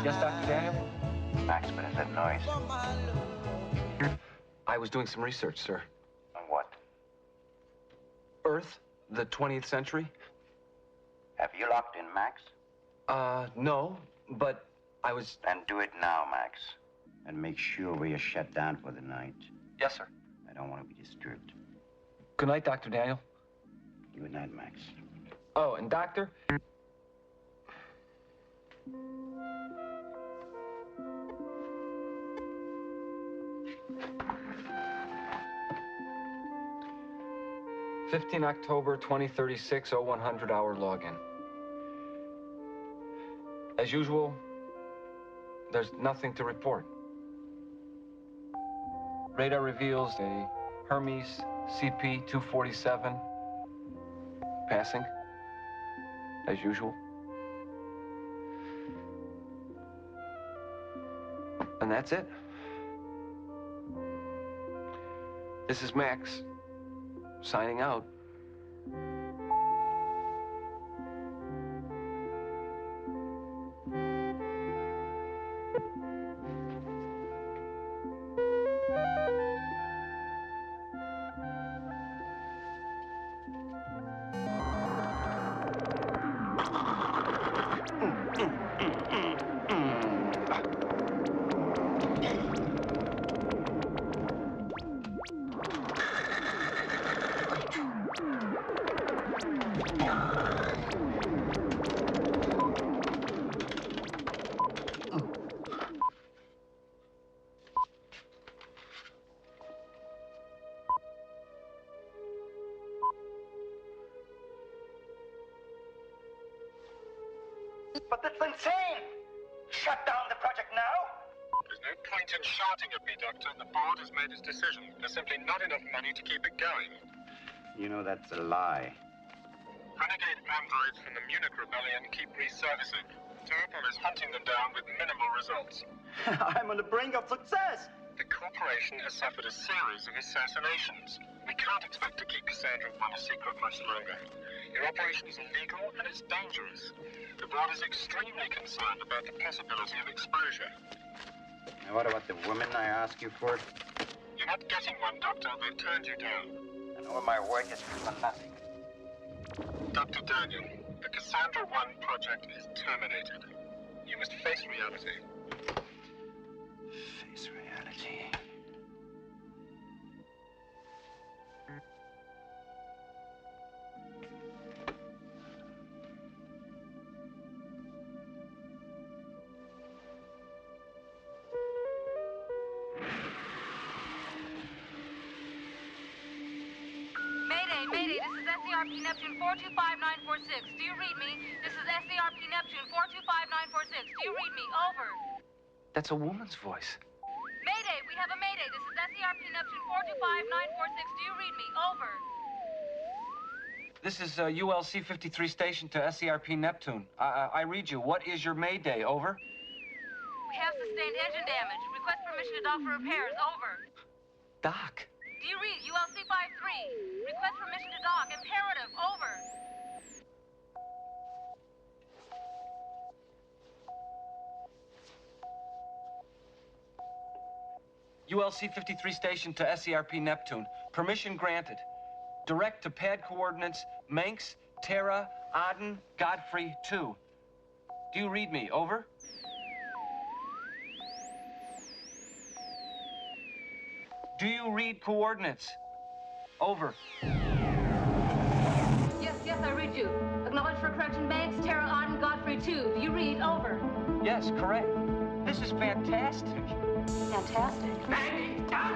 Yes, Dr. Daniel? Max, what is that noise? I was doing some research, sir. On what? Earth, the 20th century? Have you locked in, Max? No, but I was... Then do it now, Max. And make sure we are shut down for the night. Yes, sir. I don't want to be disturbed. Good night, Dr. Daniel. Good night, Max. Oh, and Doctor? October 2036, 0100 hour login. As usual, there's nothing to report. Radar reveals a Hermes CP-247 passing, as usual. And that's it. This is Max, signing out. But that's insane! Shut down the project now? There's no point in shouting at me, Doctor. The board has made its decision. There's simply not enough money to keep it going. You know that's a lie. Renegade androids from the Munich Rebellion keep resurfacing. Europol is hunting them down with minimal results. I'm on the brink of success! The corporation has suffered a series of assassinations. We can't expect to keep Cassandra 1 a secret much longer. Your operation is illegal and it's dangerous. The board is extremely concerned about the possibility of exposure. And what about the woman I asked you for? You're not getting one, Doctor. They've turned you down. And all my work is for nothing. Dr. Daniel, the Cassandra 1 project is terminated. You must face reality. Face reality. Mayday, this is SCRP Neptune 425946. Do you read me? This is SCRP Neptune 425946. Do you read me? Over. That's a woman's voice. Mayday, we have a mayday. This is SCRP Neptune 425946. Do you read me? Over. This is ULC 53 station to SCRP Neptune. I read you. What is your mayday? Over? We have sustained engine damage. Request permission to dock for repairs. Over. Doc. Do you read ULC 53? Request permission to dock. Imperative. Over. ULC 53 station to SCRP Neptune. Permission granted. Direct to pad coordinates Manx, Terra, Aden, Godfrey 2. Do you read me? Over? Do you read coordinates? Over. Yes, I read you. Acknowledge for correction Manx, Terra, Aden, Godfrey 2. Do you read? Over. Yes, correct. This is fantastic. Fantastic. Maggie, down!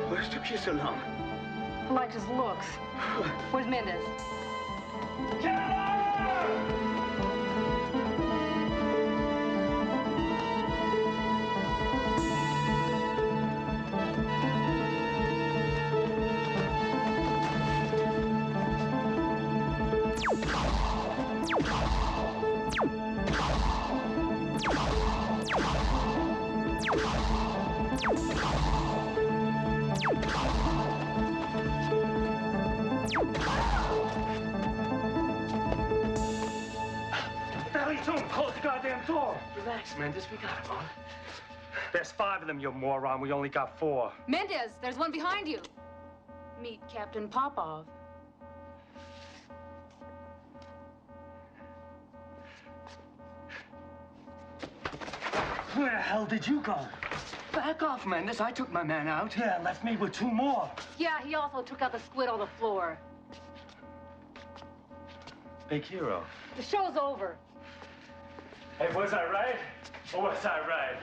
What took you so long? I like his looks. Where's Mendez? Close the goddamn door. Relax, Mendez. We got him, huh? There's 5 of them, you moron. We only got 4. Mendez, there's one behind you. Meet Captain Popov. Where the hell did you go? Back off, Mendez. I took my man out. Yeah, left me with 2 more. Yeah, he also took out the squid on the floor. Big hero. The show's over. Hey, was I right? Or was I right?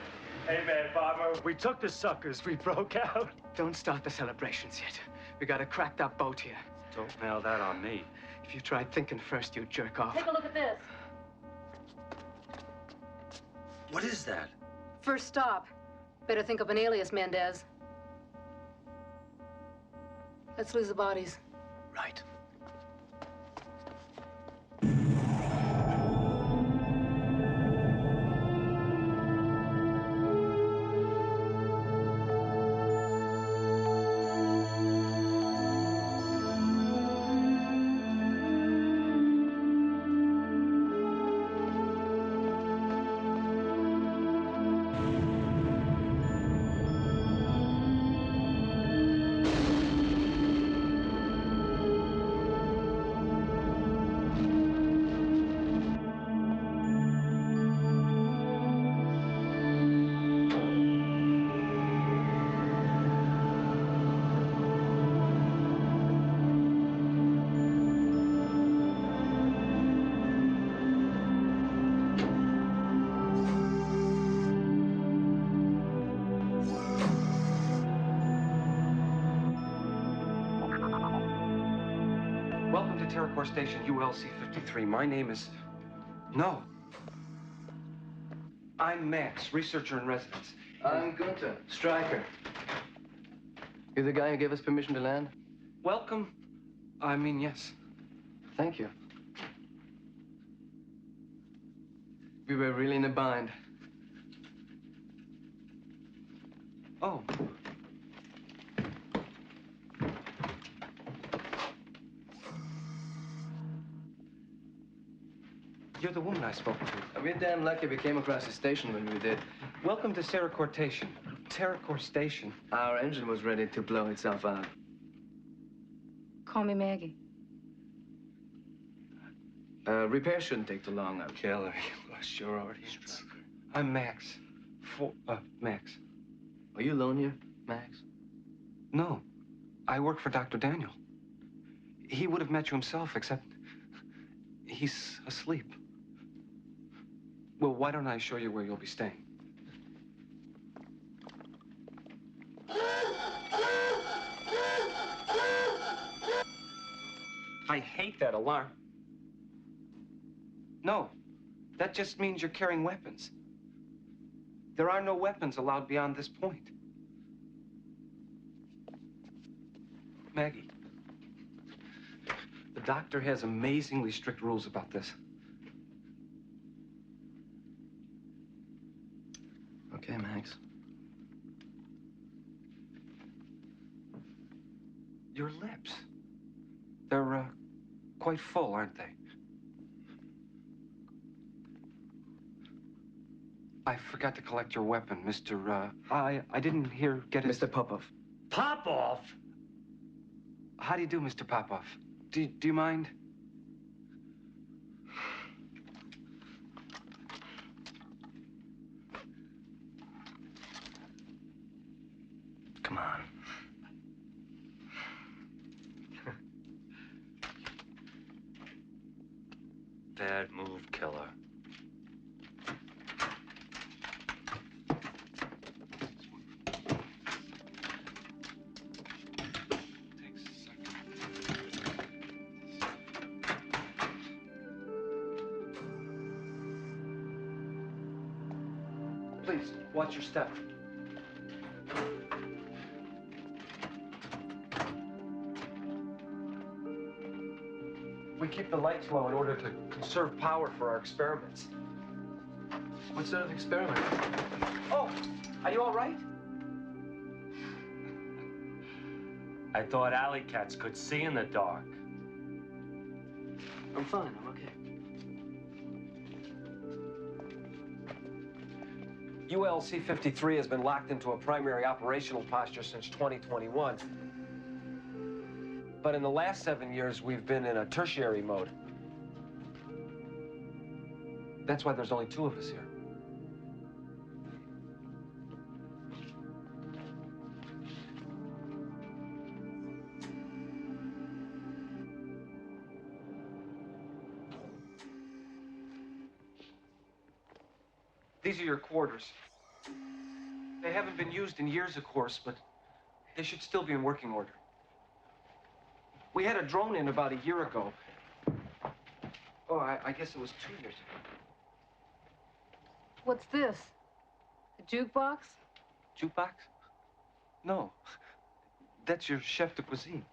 Hey, man, Barber, we took the suckers. We broke out. Don't start the celebrations yet. We gotta crack that boat here. Don't nail that on me. If you tried thinking first, you'd jerk off. Take a look at this. What is that? First stop. Better think of an alias, Mendez. Let's lose the bodies. Right. Core Station ULC 53. My name is... No. I'm Max, researcher in residence. I'm Gunther, striker. You're the guy who gave us permission to land? Welcome. I mean, yes. Thank you. We were really in a bind. Oh. You're the woman I spoke to. We're damn lucky we came across the station when we did. Welcome to Terracore Station. Terracore Station? Our engine was ready to blow itself out. Call me Maggie. Repair shouldn't take too long. Killer, you lost your audience. I'm Max. Max. Are you alone here, Max? No. I work for Dr. Daniel. He would have met you himself, except he's asleep. Well, why don't I show you where you'll be staying? I hate that alarm. No, that just means you're carrying weapons. There are no weapons allowed beyond this point. Maggie, the doctor has amazingly strict rules about this. Okay, Max. Your lips. They're, quite full, aren't they? I forgot to collect your weapon, Mr. I didn't get his... Mr. Popov. Popov? How do you do, Mr. Popov? Do you mind? Come on. Bad move, killer. Please, watch your step. We keep the lights low in order to conserve power for our experiments. What sort of experiment? Oh, are you all right? I thought alley cats could see in the dark. I'm fine, I'm okay. ULC 53 has been locked into a primary operational posture since 2021. But in the last 7 years, we've been in a tertiary mode. That's why there's only 2 of us here. These are your quarters. They haven't been used in years, of course, but they should still be in working order. We had a drone in about a year ago. Oh, I guess it was 2 years ago. What's this? A jukebox? Jukebox? No. That's your chef de cuisine.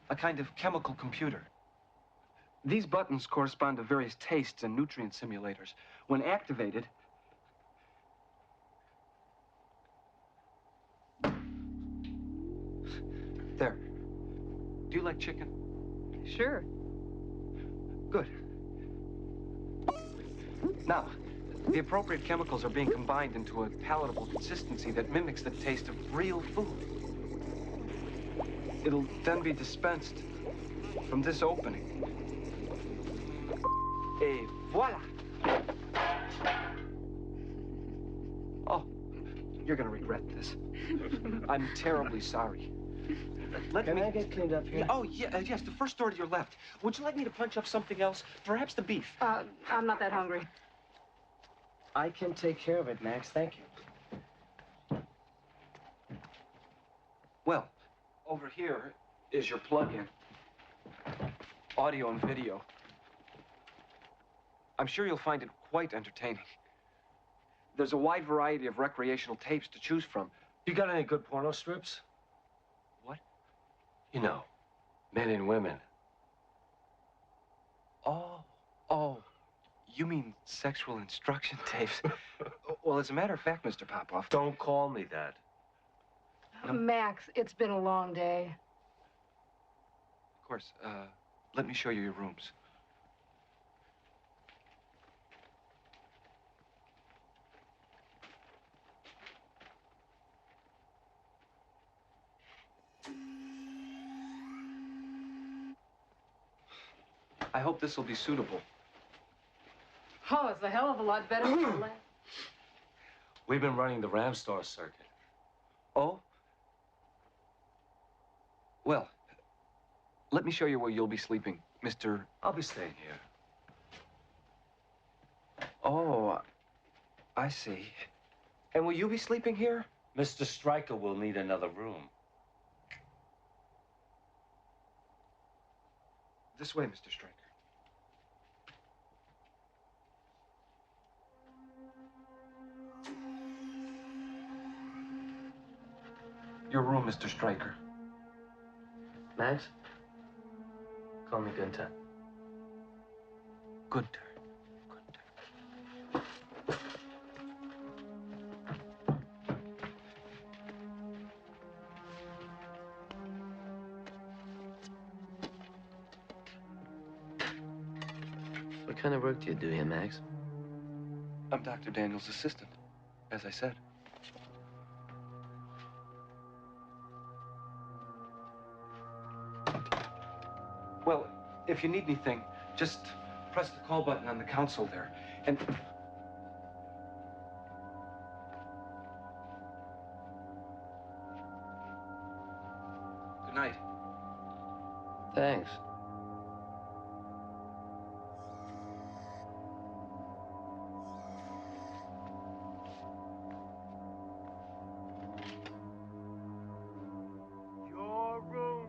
A kind of chemical computer. These buttons correspond to various tastes and nutrient simulators. When activated... There. Do you like chicken? Sure. Good. Now, the appropriate chemicals are being combined into a palatable consistency that mimics the taste of real food. It'll then be dispensed from this opening. Et voila! Oh, you're gonna regret this. I'm terribly sorry. Can I get cleaned up here? Oh, yeah, yes, the first door to your left. Would you like me to punch up something else? Perhaps the beef. I'm not that hungry. I can take care of it, Max. Thank you. Well, over here is your plug-in. audio and video. I'm sure you'll find it quite entertaining. There's a wide variety of recreational tapes to choose from. You got any good porno strips? What? You know, men and women. Oh, you mean sexual instruction tapes? Well, as a matter of fact, Mr. Popoff. Don't call me that. Max, it's been a long day. Of course, let me show you your rooms. I hope this will be suitable. Oh, it's a hell of a lot better than the last. We've been running the Ramstar circuit. Oh? Well, let me show you where you'll be sleeping, Mr. I'll be staying here. Oh, I see. And will you be sleeping here? Mr. Stryker will need another room. This way, Mr. Stryker. Your room, Mr. Stryker. Max? Call me Gunter. Gunter. What kind of work do you do here, Max? I'm Dr. Daniels' assistant, as I said. Well, if you need anything, just press the call button on the console there. And... Good night. Thanks. Your room?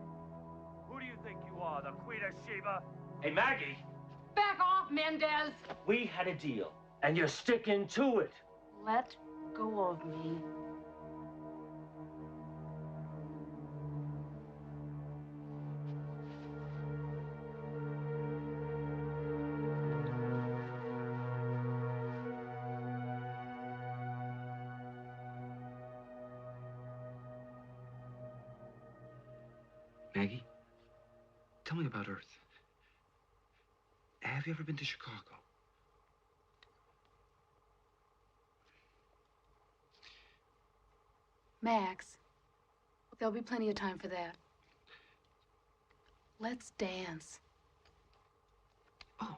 Who do you think you are, the Queen of Sheba? Hey, Maggie, Back off, Mendez! we had a deal, and you're sticking to it. Let go of me. Maggie, tell me about Earth. Have you ever been to Chicago? Max, there'll be plenty of time for that. Let's dance. Oh.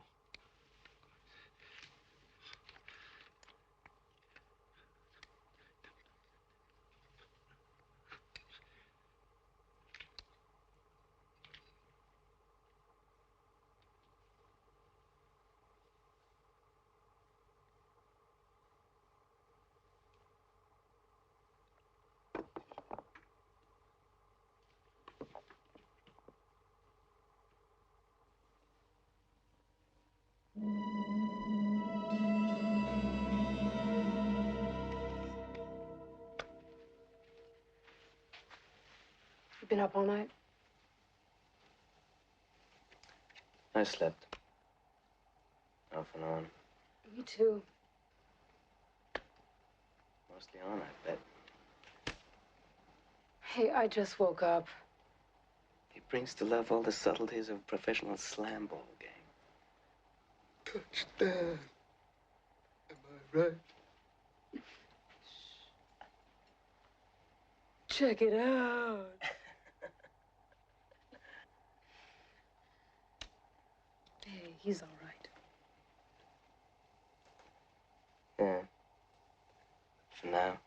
You been up all night? I slept. Off and on. Me too. Mostly on, I bet. Hey, I just woke up. He brings to love all the subtleties of a professional slam ball game. Touchdown. Am I right? Check it out. Hey, he's all right. Yeah. For now.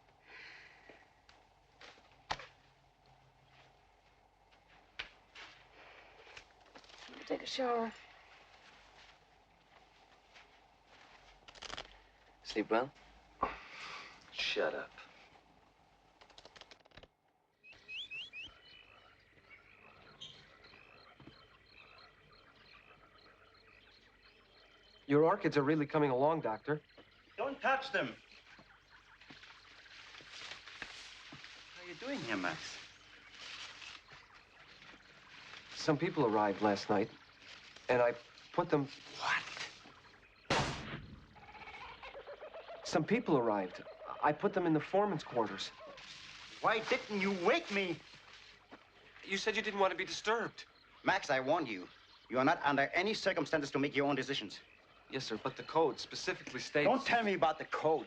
Take a shower. Sleep well? Shut up. Your orchids are really coming along, Doctor. Don't touch them. What are you doing here, Max? Some people arrived last night, and I put them... What? Some people arrived. I put them in the foreman's quarters. Why didn't you wake me? You said you didn't want to be disturbed. Max, I warned you. You are not under any circumstances to make your own decisions. Yes, sir, but the code specifically states... Don't tell me about the code.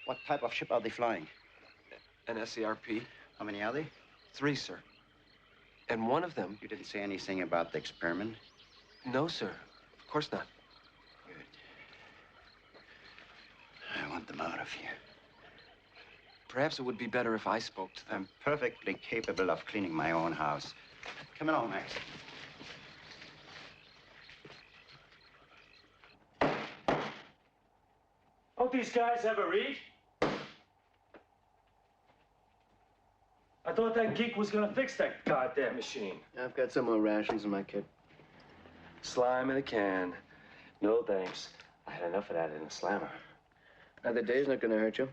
What type of ship are they flying? An SERP. How many are they? 3, sir. And one of them... You didn't say anything about the experiment? No, sir. Of course not. Good. I want them out of here. Perhaps it would be better if I spoke to them. I'm perfectly capable of cleaning my own house. Come along, Max. Don't these guys ever eat? I thought that geek was gonna fix that goddamn machine. I've got some more rations in my kit. Slime in a can. No thanks. I had enough of that in the slammer. Another day's not gonna hurt you.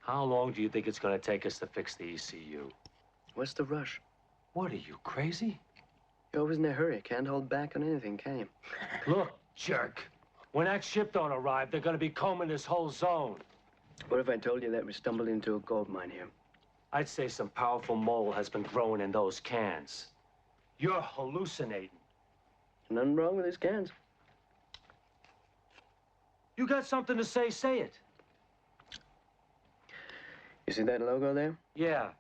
How long do you think it's gonna take us to fix the ECU? What's the rush? What are you, crazy? You're always in a hurry. Can't hold back on anything, can you? Look, jerk. When that ship don't arrive, they're gonna be combing this whole zone. What if I told you that we stumbled into a gold mine here? I'd say some powerful mole has been growing in those cans. You're hallucinating. Nothing wrong with these cans. You got something to say, say it. You see that logo there? Yeah,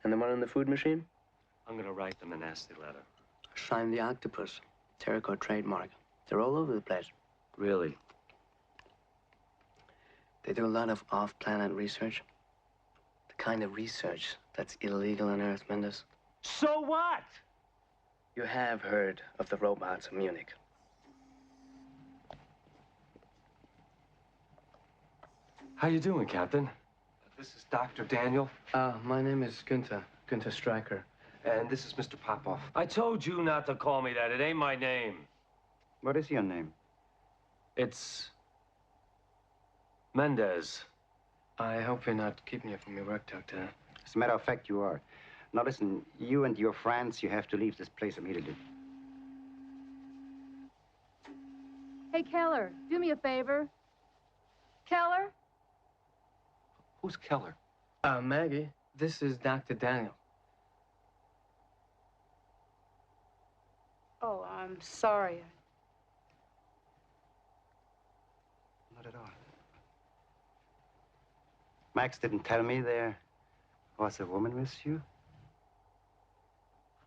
And the one on the food machine? I'm gonna write them a nasty letter. Shine the octopus. Terracotta trademark. They're all over the place. Really? They do a lot of off-planet research. The kind of research that's illegal on Earth, Mendes. So what? You have heard of the robots of Munich. How you doing, Captain? This is Dr. Daniel, My name is Günther Stryker. and this is Mr. Popoff. I told you not to call me that. It ain't my name. What is your name? It's Mendez. I hope you're not keeping you from your work, Doctor. As a matter of fact, you are. Now listen, you and your friends, you have to leave this place immediately. Hey, Keller, do me a favor. Keller? Who's Keller? Maggie, this is Dr. Daniel. Oh, I'm sorry. Not at all. Max didn't tell me there was a woman with you?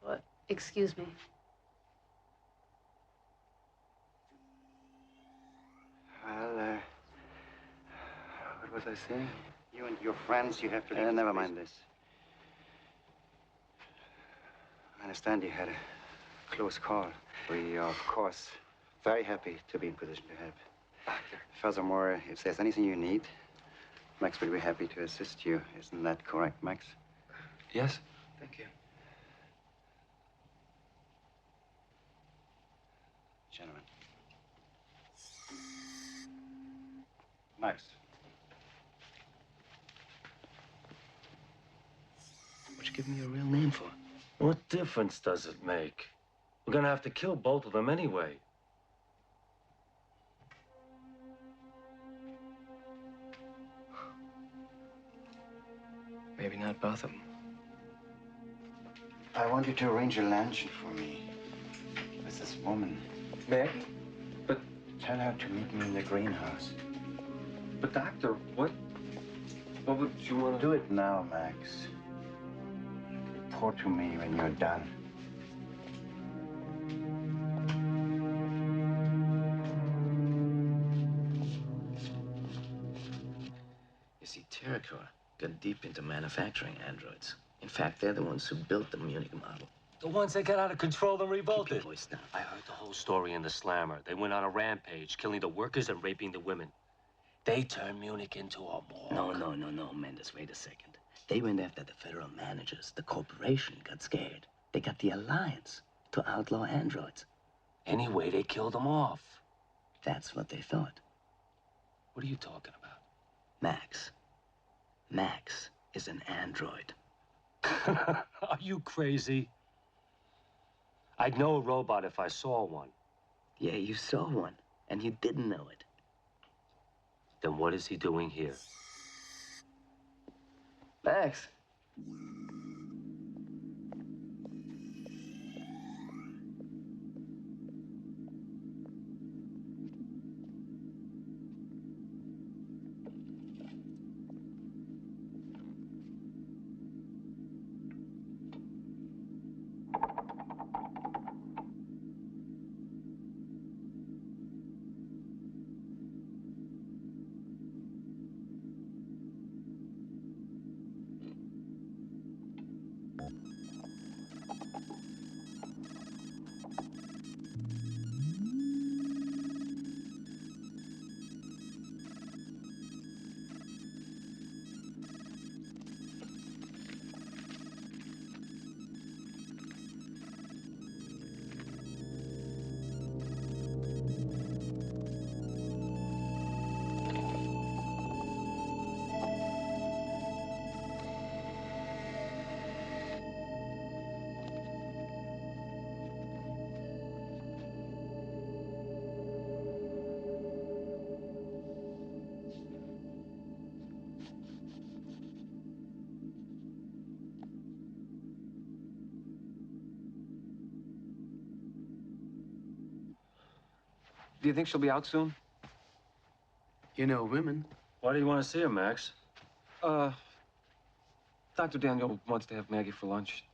What? Excuse me. Well, what was I saying? You and your friends, you have to leave. Never mind this. I understand you had a close call. We are, of course, very happy to be in position to help. Doctor. Furthermore, if there's anything you need, Max will be happy to assist you. Isn't that correct, Max? Yes? Thank you. Gentlemen. Max. What you giving me a real name for? What difference does it make? We're gonna have to kill both of them anyway. Maybe not both of them. I want you to arrange a luncheon for me with this woman. Maggie? Tell her to meet me in the greenhouse. But, Doctor, what would you want to Do it now, Max. Report to me when you're done. You see, Terracotta got deep into manufacturing androids. In fact, they're the ones who built the Munich model. The ones that got out of control and Keep revolted. your voice down. I heard the whole story in the slammer. They went on a rampage, killing the workers and raping the women. They turned Munich into a morgue. No, Mendes, wait a second. They went after the federal managers. The corporation got scared. They got the Alliance to outlaw androids. Anyway, they killed him off. That's what they thought. What are you talking about? Max. Max is an android. Are you crazy? I'd know a robot if I saw one. Yeah, you saw one, and you didn't know it. Then what is he doing here? Max. Do you think she'll be out soon? You know women. Why do you want to see her, Max? Dr. Daniel wants to have Maggie for lunch.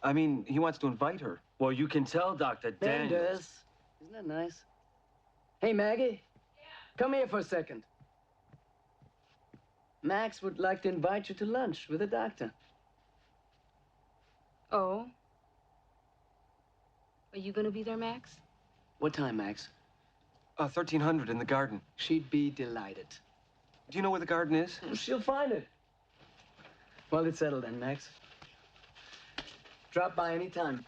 I mean, he wants to invite her. Well, you can tell Dr. Daniel. Mendes. Isn't that nice? Hey, Maggie. Yeah. Come here for a second. Max would like to invite you to lunch with the doctor. Oh? Are you gonna be there, Max? What time, Max? 1300 in the garden. She'd be delighted. Do you know where the garden is? She'll find it. Well, it's settled then, Max. Drop by any time.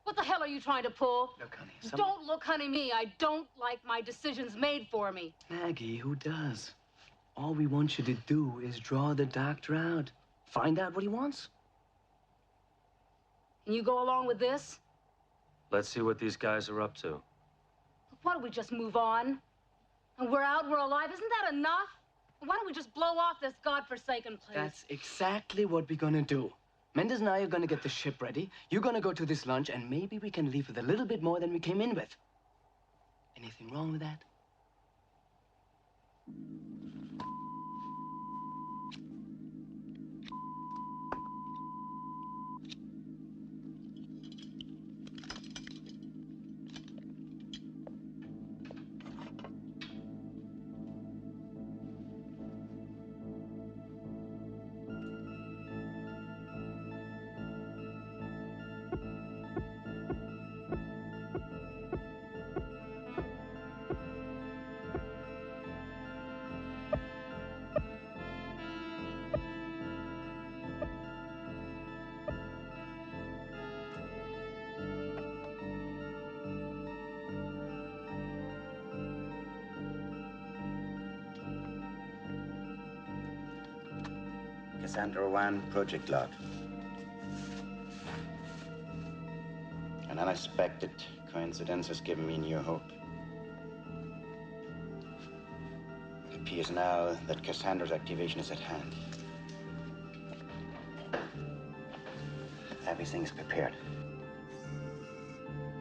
What the hell are you trying to pull? Look, honey. Don't look, honey, me. I don't like my decisions made for me. Maggie, who does? All we want you to do is draw the doctor out. Find out what he wants. Can you go along with this? Let's see what these guys are up to. Why don't we just move on? And we're out, we're alive. Isn't that enough? Why don't we just blow off this godforsaken place? That's exactly what we're gonna do. Mendes and I are gonna get the ship ready. You're gonna go to this lunch, and maybe we can leave with a little bit more than we came in with. Anything wrong with that? Cassandra 1, project log. An unexpected coincidence has given me new hope. It appears now that Cassandra's activation is at hand. Everything is prepared.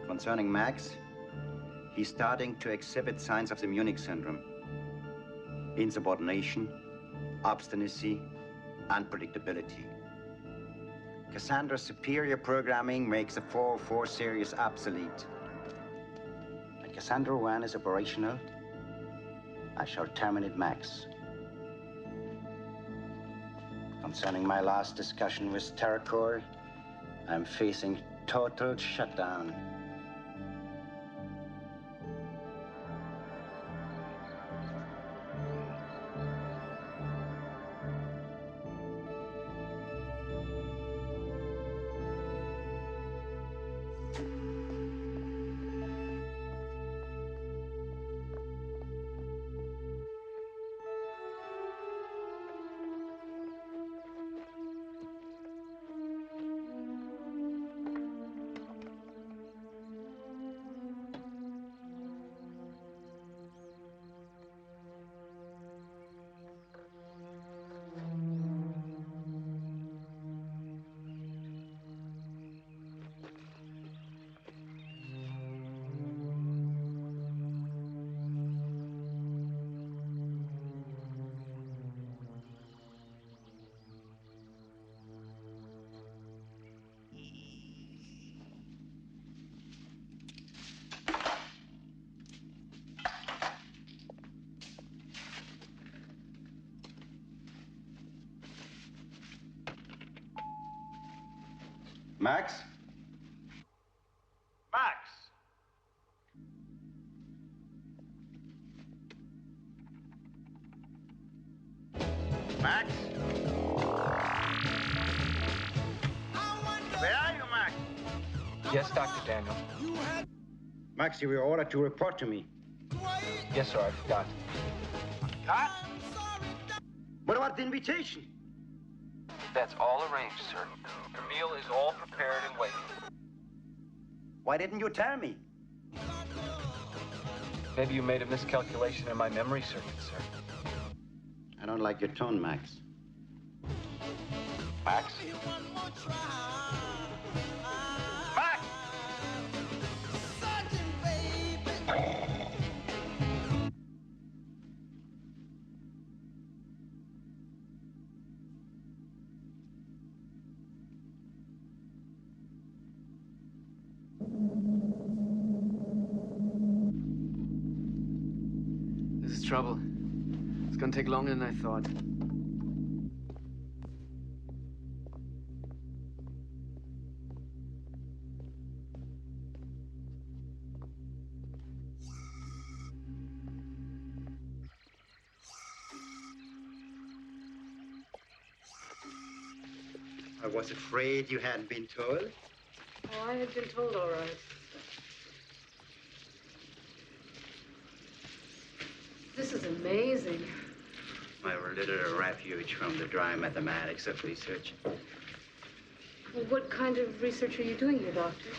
Concerning Max, he's starting to exhibit signs of the Munich syndrome. Insubordination, obstinacy, unpredictability. Cassandra's superior programming makes the 404 series obsolete. When Cassandra 1 is operational, I shall terminate Max. Concerning my last discussion with TerraCore, I'm facing total shutdown. Max? Max! Max? Where are you, Max? Yes, Dr. Daniel. Max, you were ordered to report to me. Yes, sir, I forgot. Cut? What about the invitation? That's all arranged, sir. The meal is all prepared and waiting. Why didn't you tell me? Maybe you made a miscalculation in my memory circuit, sir. I don't like your tone, Max. Max? Max! This is trouble. It's gonna take longer than I thought. I was afraid you hadn't been told. Oh, I had been told all right. This is amazing. My little refuge from the dry mathematics of research. Well, what kind of research are you doing here, Doctor?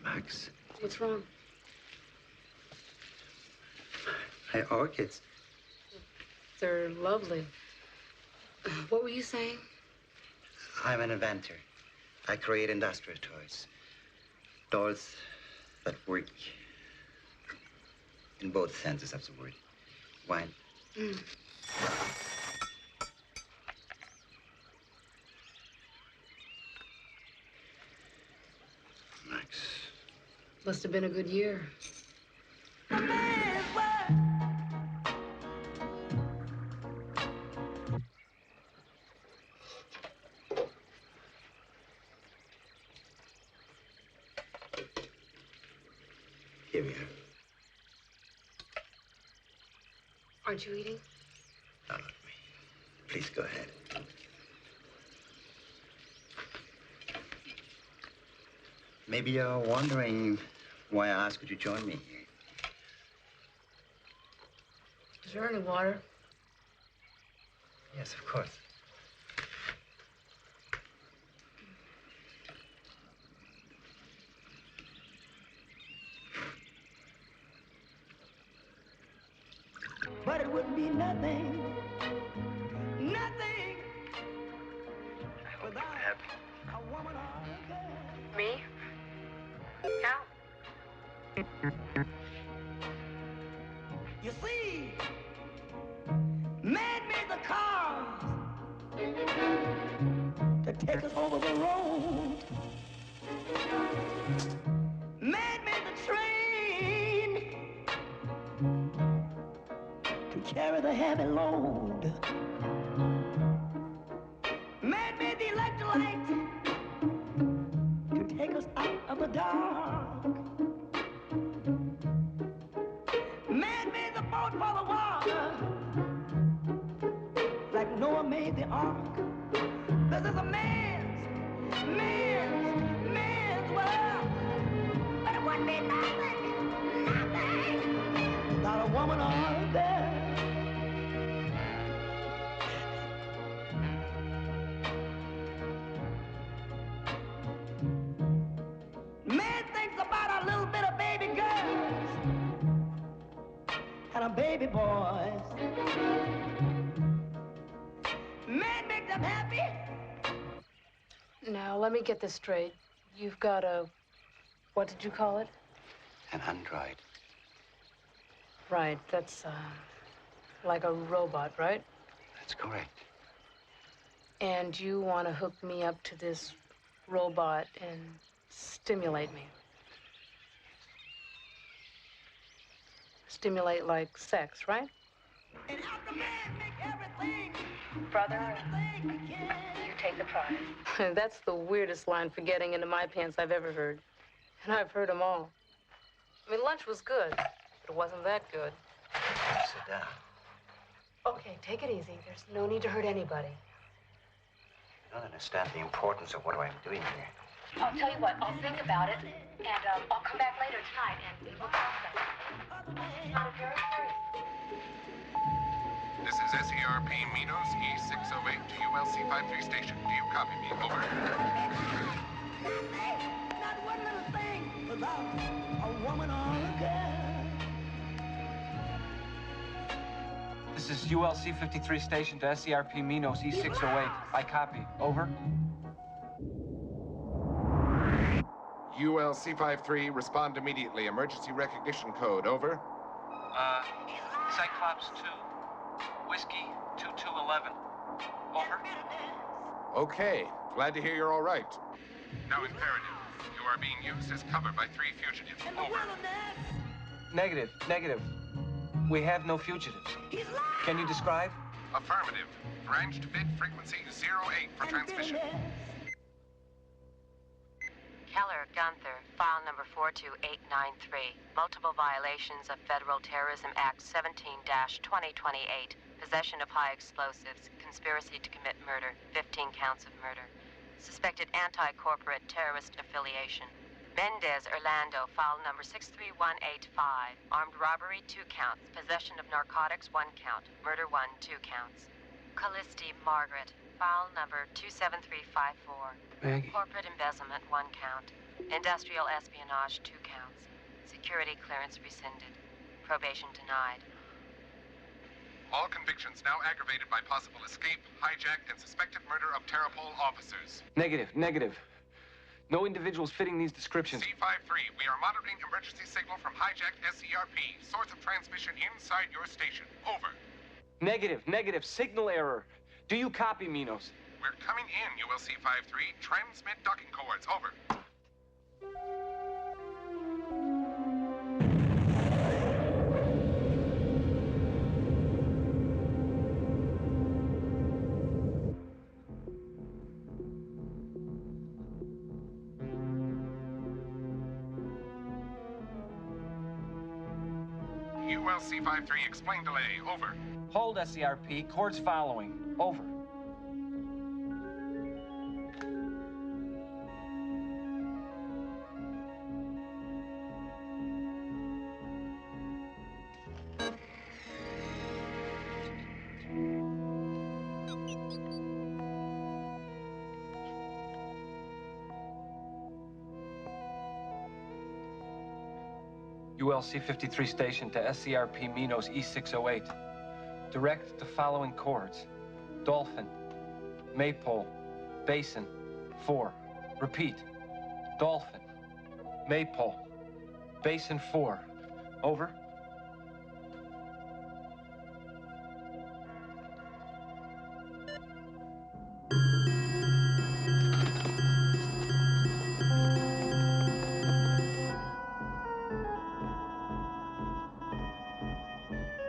Max, What's wrong? my orchids. They're lovely. What were you saying? I'm an inventor. I create industrial toys. Dolls that work in both senses of the word. Wine. Max. Must have been a good year. Here we are. Aren't you eating? Not me. Please go ahead. Maybe you're wondering why I asked you to join me here. Is there any water? Yes, of course. But it would be nothing, nothing without a woman or a girl. Me? How? You see, man made the cars to take us over the road. Man made the train to carry the heavy load. Man made the electric light to take us out of the dark. Man made the boat for the water, like Noah made the ark. This is a man's world. But it wouldn't be nothing, without a woman or a girl. Man thinks about a little bit of baby girls and a baby boys. Man make them happy. Now, let me get this straight. You've got a... What did you call it? An android. Right, that's, like a robot, right? That's correct. And you want to hook me up to this robot and stimulate me. Stimulate like sex, right? And after man make everything, Brother, everything he can. you take the prize. That's the weirdest line for getting into my pants I've ever heard. And I've heard them all. I mean, lunch was good, but it wasn't that good. Sit down. Okay, take it easy. There's no need to hurt anybody. You don't understand the importance of what I'm doing here. I'll tell you what, I'll think about it, and I'll come back later tonight, and we'll talk about it. Not a very hurry. This is SERP Minos E608 to ULC-53 station. Do you copy me? Over. Not one little thing without a woman on the girl. This is ULC 53 station to SERP Minos E608. I copy. Over. ULC-53, respond immediately. Emergency recognition code. Over. Cyclops 2. Whiskey 2211. Over. Okay. Glad to hear you're all right. Now imperative. You are being used as cover by 3 fugitives. In the Over. wilderness, Negative. We have no fugitives. he's lying. Can you describe? Affirmative. Branched bit frequency 08 for transmission. Keller Gunther, file number 42893. Multiple violations of Federal Terrorism Act 17-2028. Possession of high explosives. Conspiracy to commit murder. 15 counts of murder. Suspected anti-corporate terrorist affiliation. Mendez Orlando, file number 63185. Armed robbery, 2 counts. Possession of narcotics, 1 count. Murder 1, 2 counts. Callisti Margaret, file number 27354. Maggie. Corporate embezzlement, 1 count. Industrial espionage, 2 counts. Security clearance rescinded. Probation denied. All convictions now aggravated by possible escape, hijack, and suspected murder of Terrapol officers. Negative. No individuals fitting these descriptions. C-53, we are monitoring emergency signal from hijacked SERP. Source of transmission inside your station. Over. Negative. Signal error. Do you copy, Minos? We're coming in, ULC-53. Transmit docking coords. Over. ULC-53, explain delay. Over. Hold SERP. Chords following. Over. ULC 53 station to SERP Minos E608. Direct the following chords. Dolphin, Maypole, Basin, 4. Repeat. Dolphin, Maypole, Basin 4. Over.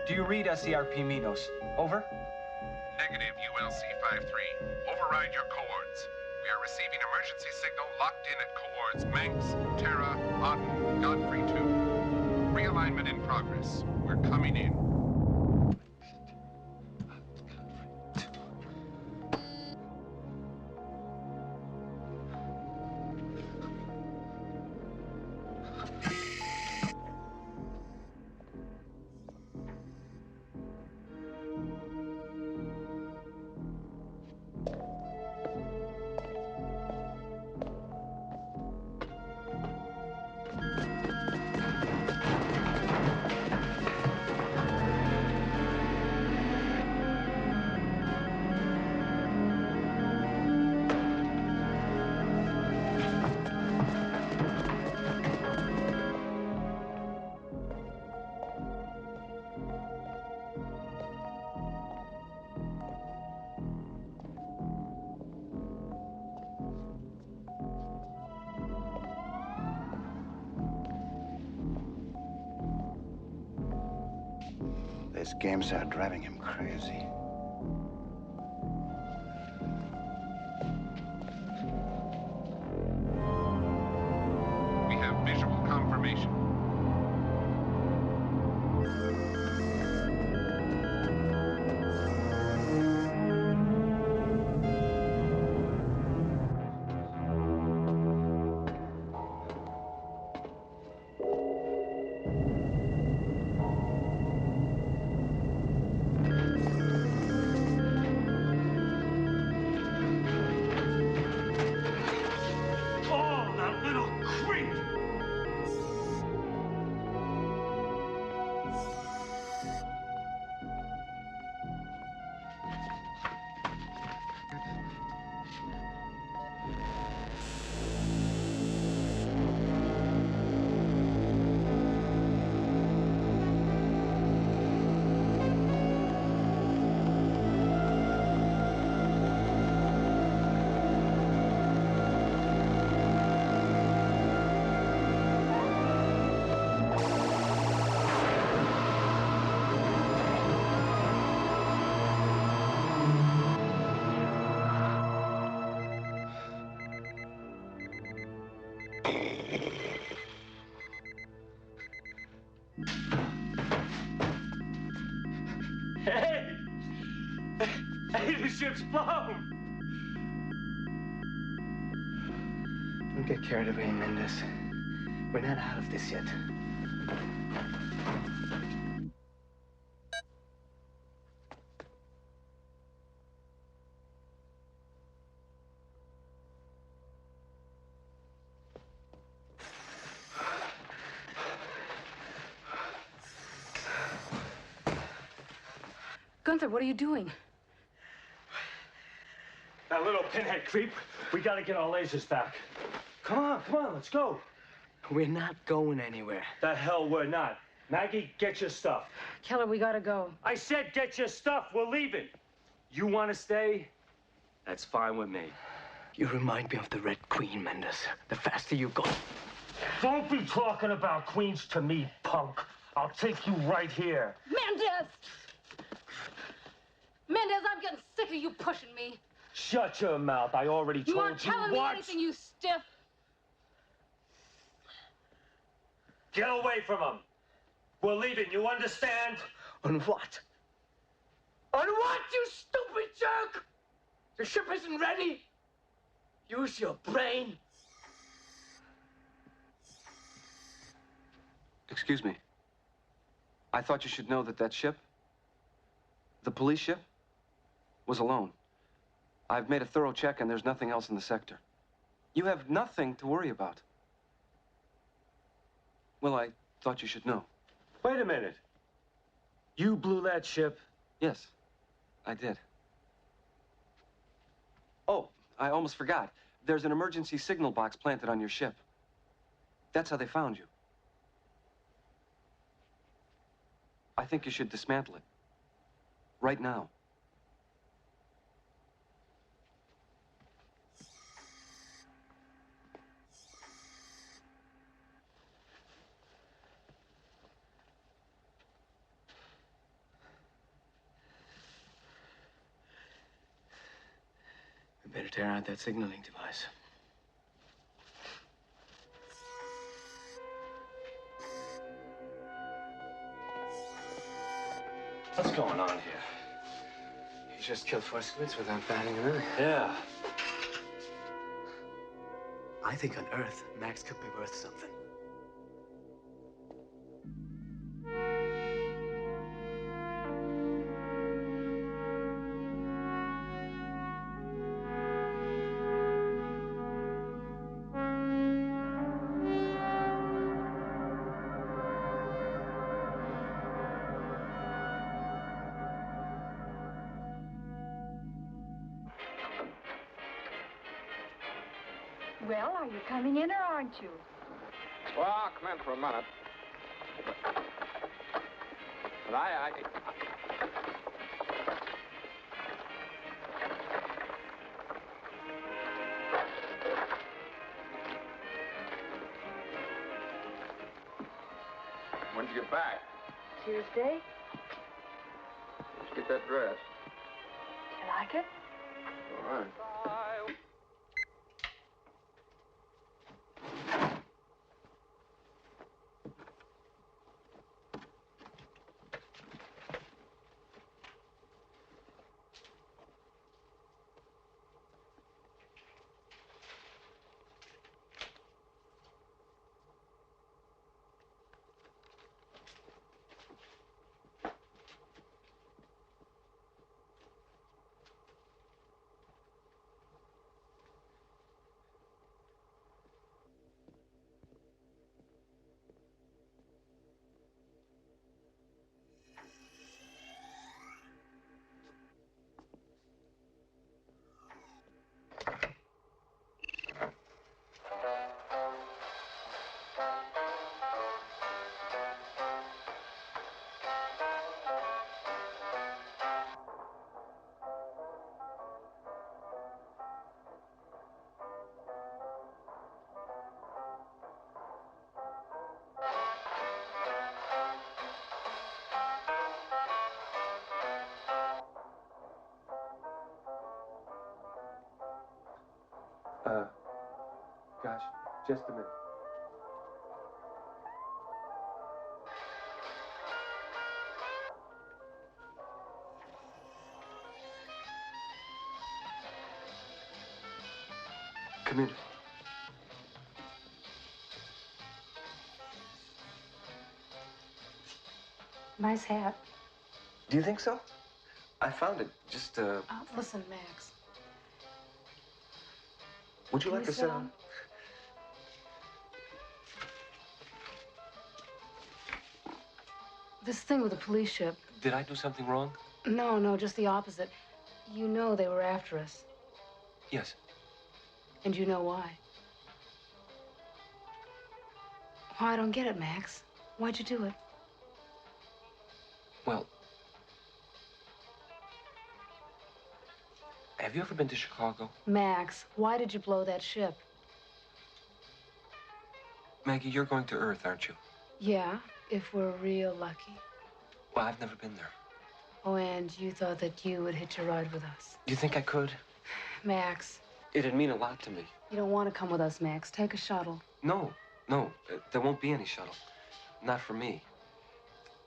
Do you read SERP Minos? Over. Negative, ULC-53. Override your coords. We are receiving emergency signal locked in at coords Manx, Terra, Aden, Godfrey 2. Realignment in progress. We're coming in. His games are driving him crazy. We have visual confirmation. Oh, that little creep! Hey! Hey, the ship's blown! Don't get carried away, Mendes. We're not out of this yet. Gunther, what are you doing? That little pinhead creep, we gotta get our lasers back. Come on, let's go. We're not going anywhere. The hell we're not. Maggie, get your stuff. Keller, we gotta go. I said get your stuff, we're leaving. You wanna stay? That's fine with me. You remind me of the Red Queen, Mendes. The faster you go. Don't be talking about queens to me, punk. I'll take you right here. Mendes! Mendes, I'm getting sick of you pushing me. Shut your mouth. I already told you You aren't telling me anything, you stiff. Get away from him. We're leaving, you understand? On what? On what, you stupid jerk? The ship isn't ready. Use your brain. Excuse me. I thought you should know that that ship, the police ship, was alone. I've made a thorough check and there's nothing else in the sector. You have nothing to worry about. Well, I thought you should know. Wait a minute. You blew that ship? Yes, I did. Oh, I almost forgot. There's an emergency signal box planted on your ship. That's how they found you. I think you should dismantle it. Right now. We better tear out that signaling device. What's going on here? You just killed 4 squids without batting an eye. Yeah. I think on Earth, Max could be worth something. Well, are you coming in or aren't you? Well, I'll come in for a minute. But I... When did you get back? Tuesday? Get that dress. You like it? All right. Gosh, just a minute. Come in. Nice hat. Do you think so? I found it just, Listen, Max. Would you Can like we to sit sit down? down? This thing with the police ship. Did I do something wrong? No, just the opposite. You know they were after us. Yes. And you know why. Oh, I don't get it, Max. Why'd you do it? Well, have you ever been to Chicago? Max, why did you blow that ship? Maggie, you're going to Earth, aren't you? Yeah, if we're real lucky. Well, I've never been there. Oh, and you thought that you would hitch a ride with us. Do you think I could? Max, It'd mean a lot to me. you don't want to come with us, Max. Take a shuttle. No, there won't be any shuttle. Not for me.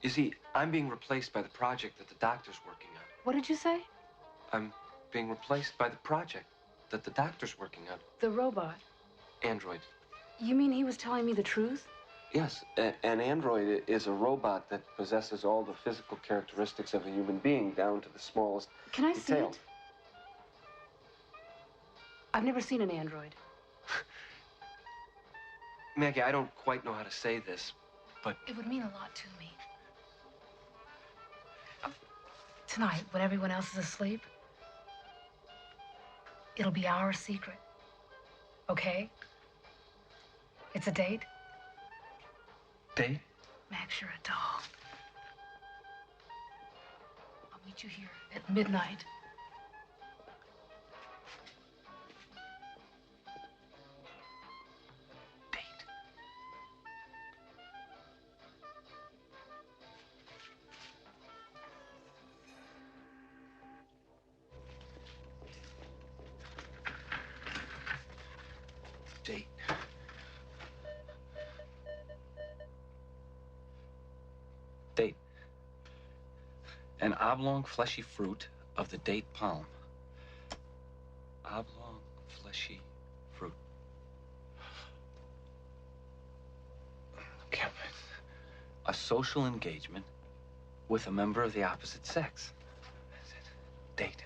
You see, I'm being replaced by the project that the doctor's working on. What did you say? I'm being replaced by the project that the doctor's working on. The robot. Android. You mean he was telling me the truth? Yes, an android is a robot that possesses all the physical characteristics of a human being, down to the smallest Can I see detail. it? I've never seen an android. Maggie, I don't quite know how to say this, but It would mean a lot to me. Tonight, when everyone else is asleep, it'll be our secret. Okay? It's a date? date? Max, you're a doll. I'll meet you here at midnight. Date. Date. An oblong, fleshy fruit of the date palm. Oblong, fleshy fruit. Okay. A social engagement with a member of the opposite sex. That's it. Date.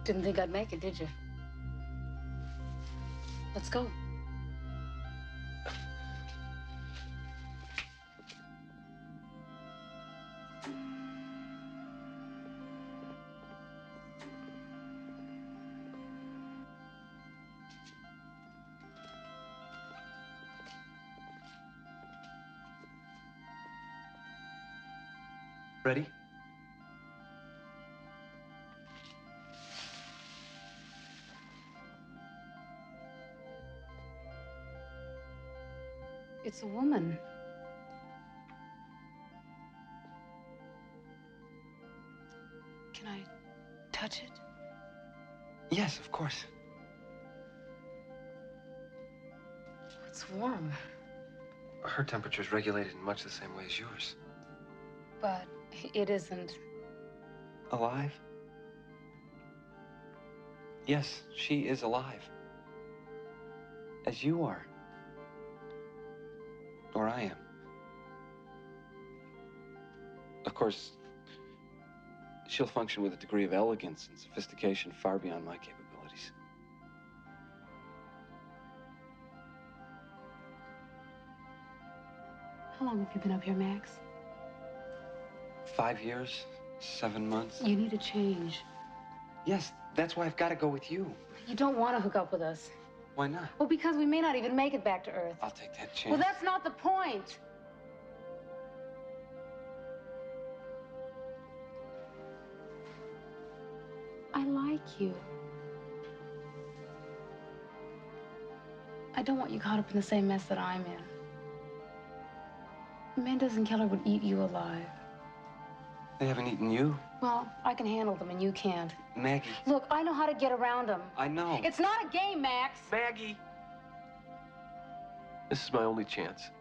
Didn't think I'd make it, did you? Let's go. Ready? It's a woman. Can I touch it? Yes, of course. It's warm. Her temperature's regulated in much the same way as yours. But it isn't. Alive? Yes, she is alive. As you are. Or I am. Of course, she'll function with a degree of elegance and sophistication far beyond my capabilities. How long have you been up here, Max? 5 years, 7 months. You need a change. Yes, that's why I've got to go with you. You don't want to hook up with us. Why not? Well, because we may not even make it back to Earth. I'll take that chance. Well, that's not the point. I like you. I don't want you caught up in the same mess that I'm in. Mendes and Keller would eat you alive. They haven't eaten you. Well, I can handle them and you can't. Maggie. Look, I know how to get around them. I know. It's not a game, Max. Maggie. This is my only chance.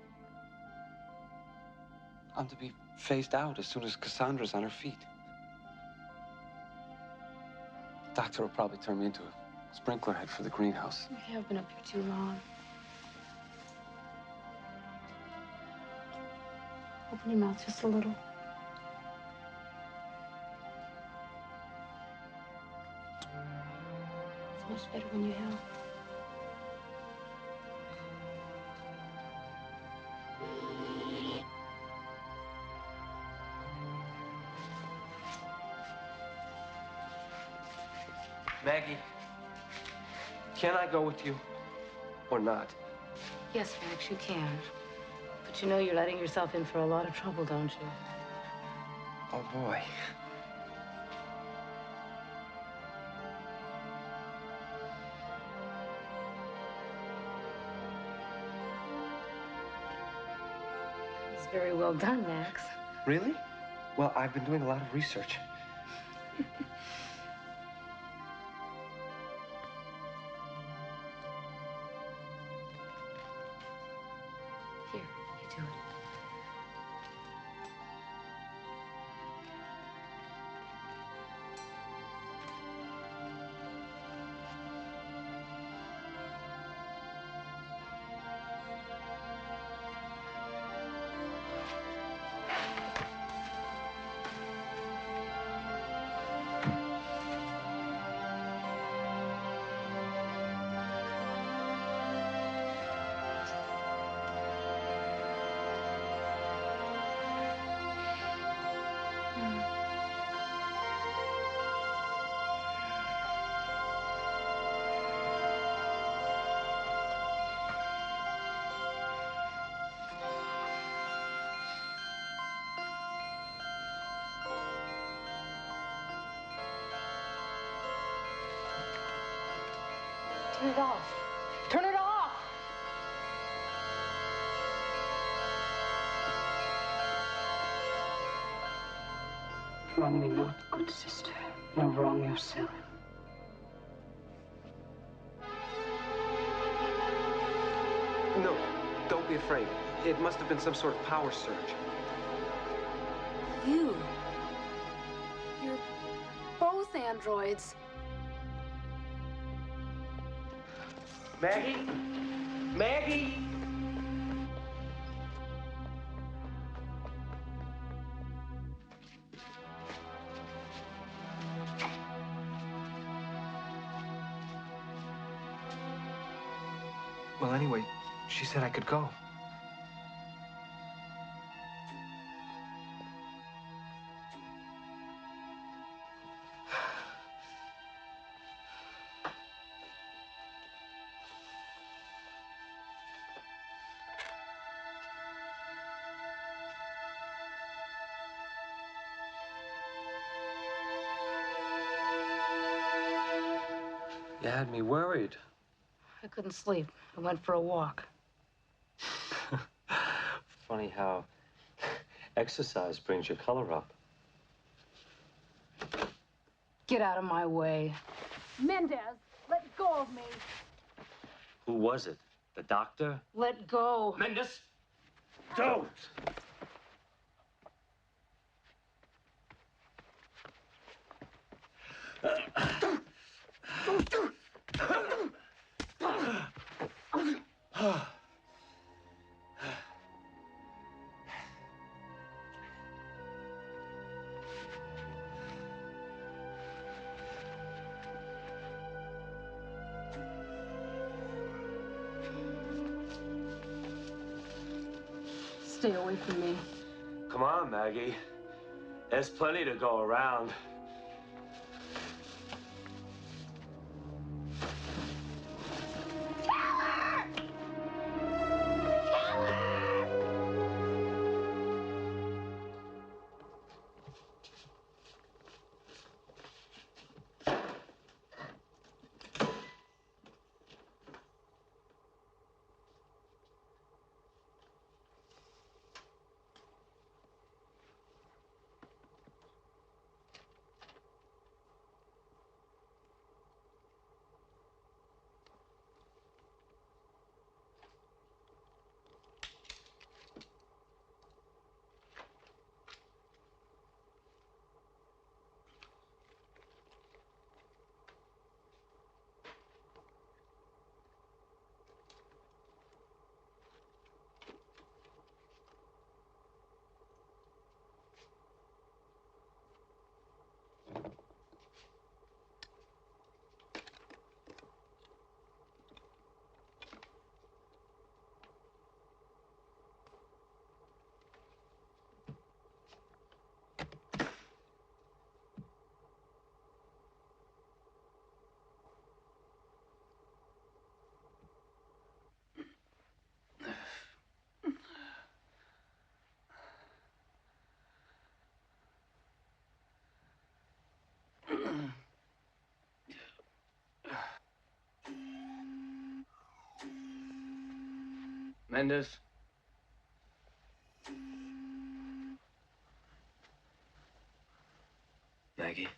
I'm to be phased out as soon as Cassandra's on her feet. The doctor will probably turn me into a sprinkler head for the greenhouse. We have been up here too long. Open your mouth just a little. It's much better when you help. Maggie, can I go with you or not? Yes, Max, you can. But you know you're letting yourself in for a lot of trouble, don't you? Oh, boy. It's very well done, Max. Really? Well, I've been doing a lot of research. Here, you do it. Turn it off. Turn it off! Wrong me not, good sister, nor wrong yourself. No, don't be afraid. It must have been some sort of power surge. You're both androids. Maggie? Maggie? Well, anyway, she said I could go. You had me worried. I couldn't sleep. I went for a walk. Funny how exercise brings your color up. Get out of my way. Mendez, let go of me. Who was it? The doctor? Let go. Mendes! Don't! Stay away from me. Come on, Maggie. There's plenty to go around. Mendes? Maggie?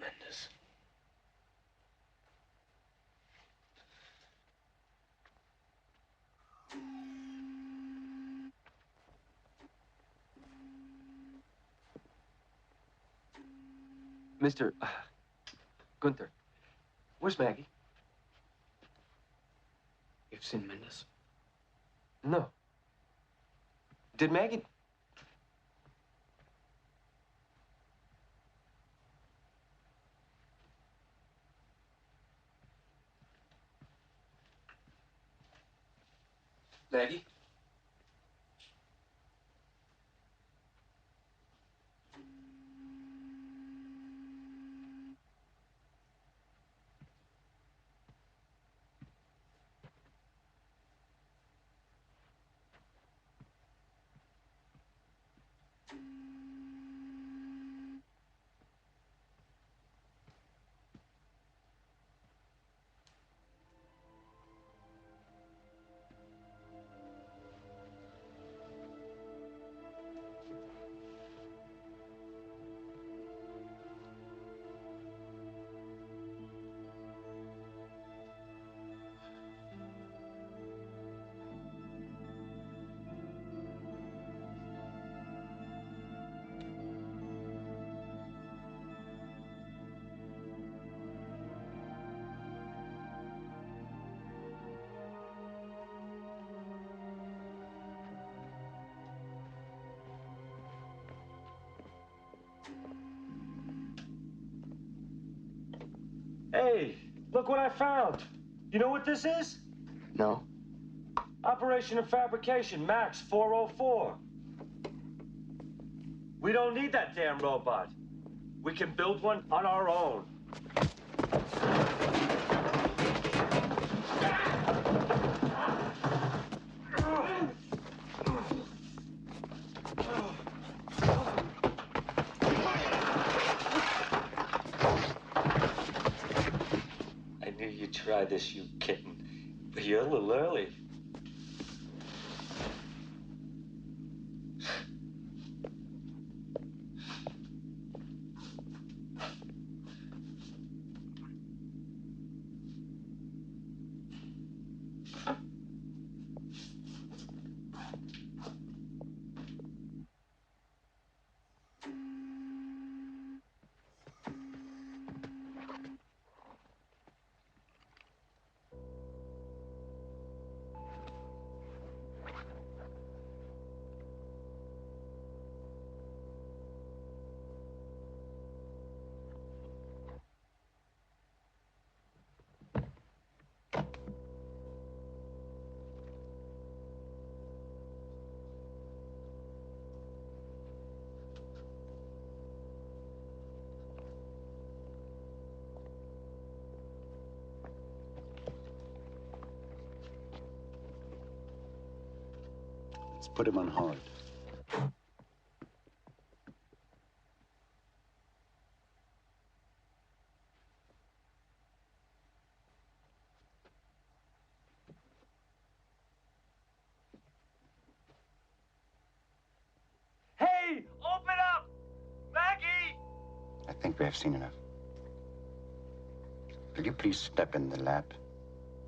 Mendes. Mr. Gunther, where's Maggie? You've seen Mendes? No. Did Maggie... Maggie? Hey, look what I found. You know what this is? No. Operation of Fabrication, Max 404. We don't need that damn robot. We can build one on our own. I knew you'd try this, you kitten. But you're a little early. Let's put him on hold. Hey, open up! Maggie! I think we have seen enough. Will you please step in the lab,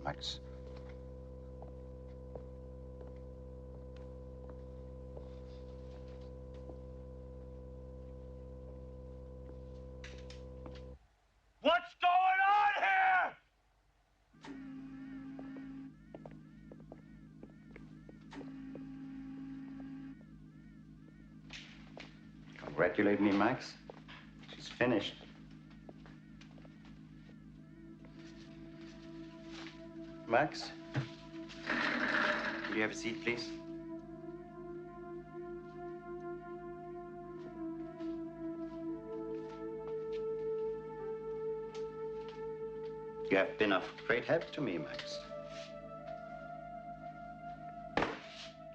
Max? What's going on here? Congratulate me, Max. She's finished. Max? Will you have a seat, please? You have been of great help to me, Max.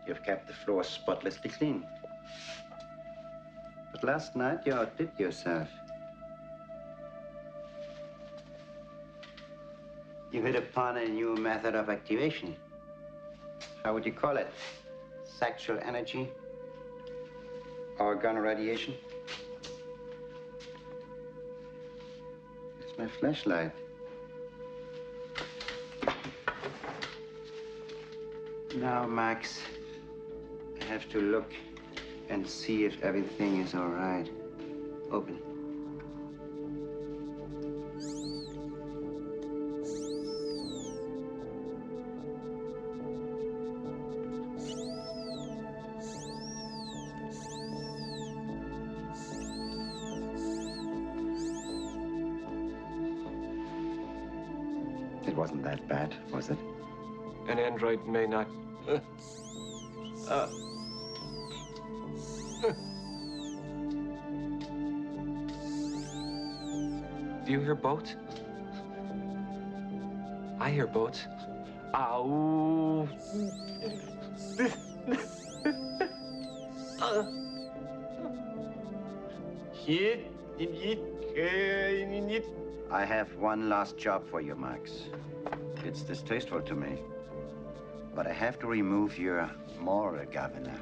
You've kept the floor spotlessly clean. But last night you outdid yourself. You hit upon a new method of activation. How would you call it? Sexual energy? Organ radiation? It's my flashlight. Now, Max, I have to look and see if everything is all right. Open. It wasn't that bad, was it? An android may not. Do you hear boats? I hear boats. Ow. I have one last job for you, Max. It's distasteful to me, but I have to remove your moral governor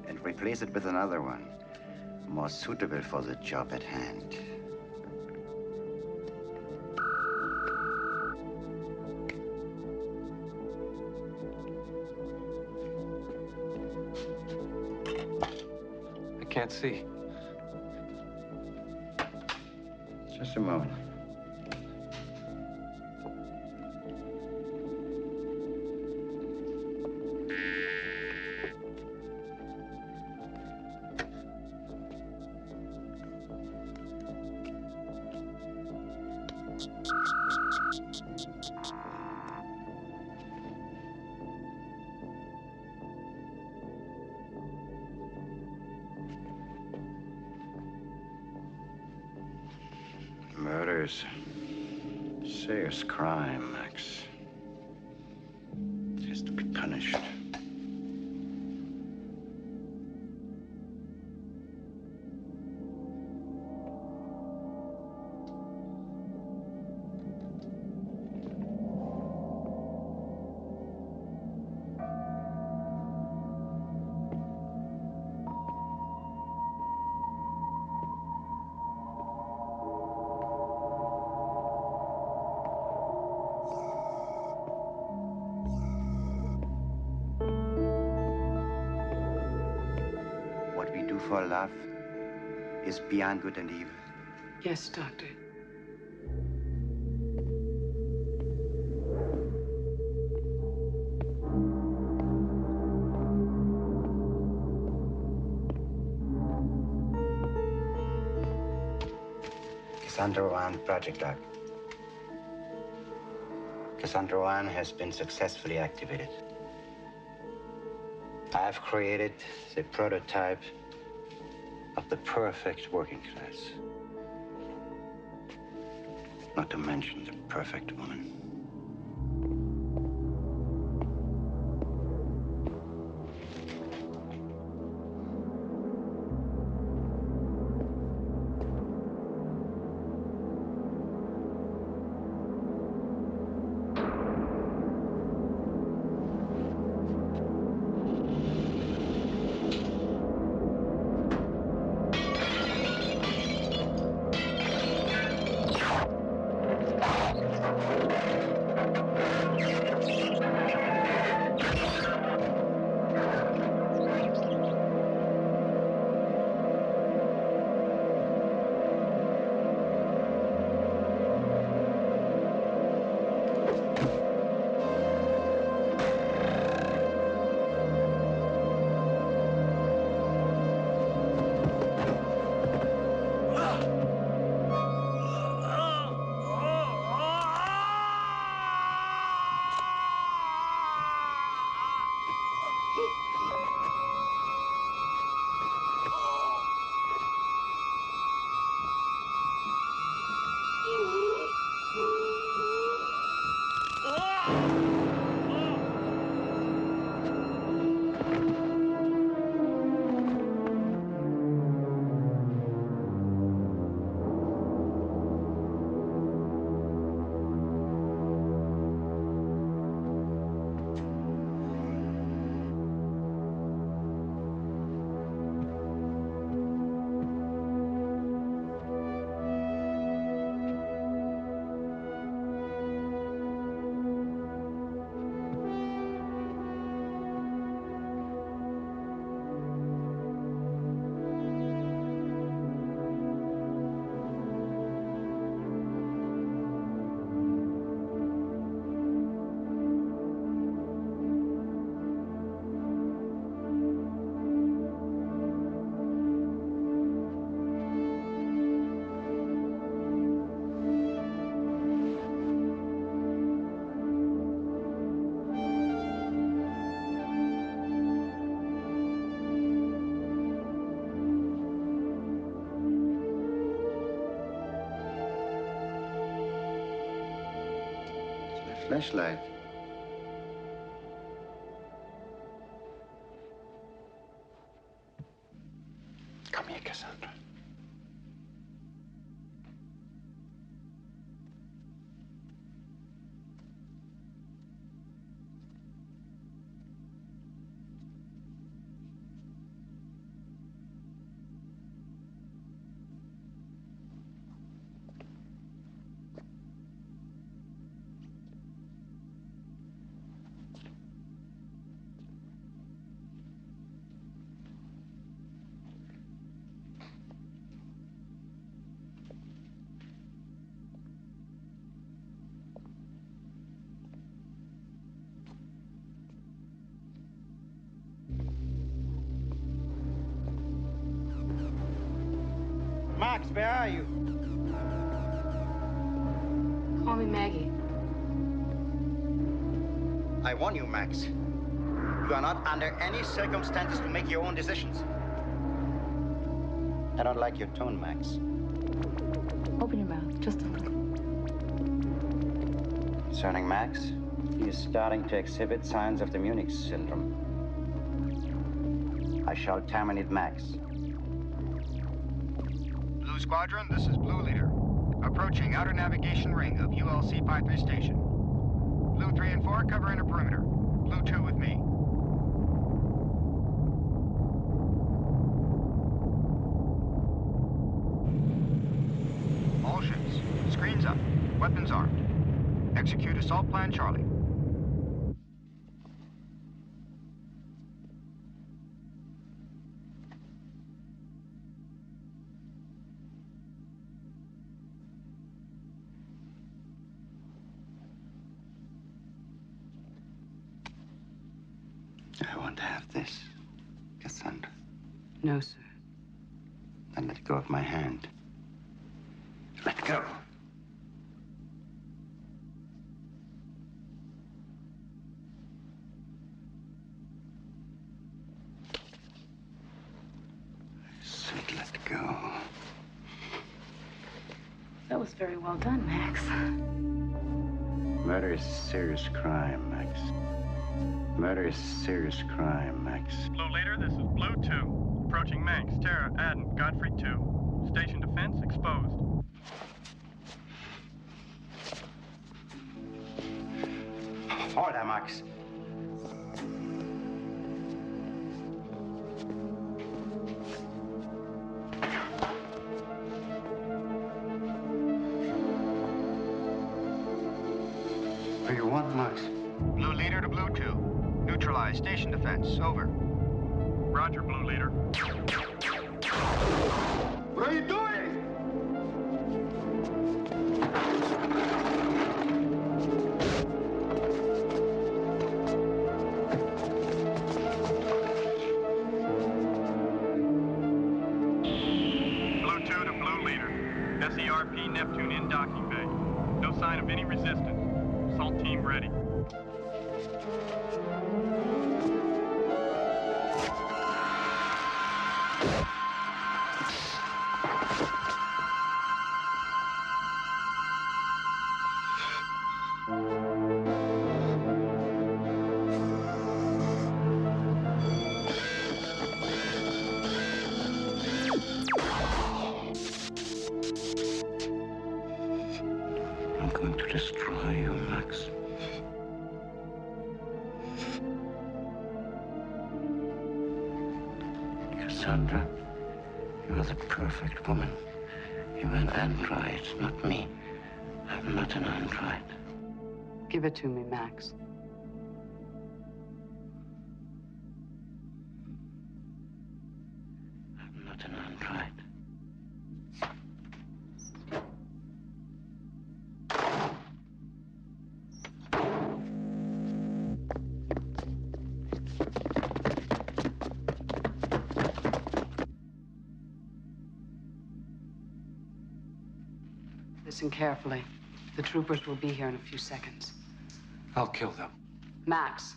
and replace it with another one, more suitable for the job at hand. I can't see. Just a moment. serious crime, Max. It has to be punished. What we do for love is beyond good and evil. Yes, Doctor. Cassandra 1, Project Doc. Cassandra 1 has been successfully activated. I've created the prototype of the perfect working class. Not to mention the perfect woman. Flashlight. Come here, Cassandra. Max, where are you? Call me Maggie. I warn you, Max. You are not under any circumstances to make your own decisions. I don't like your tone, Max. Open your mouth, just a little. Concerning Max, he is starting to exhibit signs of the Munich syndrome. I shall terminate Max. Blue Squadron, this is Blue Leader. Approaching outer navigation ring of ULC 53 station. Blue 3 and 4 cover inner perimeter. Blue 2 with me. All ships, screens up, weapons armed. Execute assault plan Charlie. I want to have this, Cassandra. No, sir. Then let go of my hand. Let go. I said let go. That was very well done, Max. Murder is a serious crime, Max. Murder is a serious crime, Max. Blue Leader, this is Blue 2. Approaching Manx, Terra, Aden, Godfrey 2. Station defense exposed. Order, Max. What do you want, Max? Blue Leader to Blue 2. Neutralize station defense. Over. Roger, Blue Leader. What are you doing? Blue 2 to Blue Leader. SERP Neptune in docking bay. No sign of any resistance. Assault team ready. I'm going to destroy you, Max. Cassandra, you are the perfect woman. You are an android, not me. I'm not an android. Give it to me, Max. I'm not an android. Listen carefully. The troopers will be here in a few seconds. I'll kill them. Max.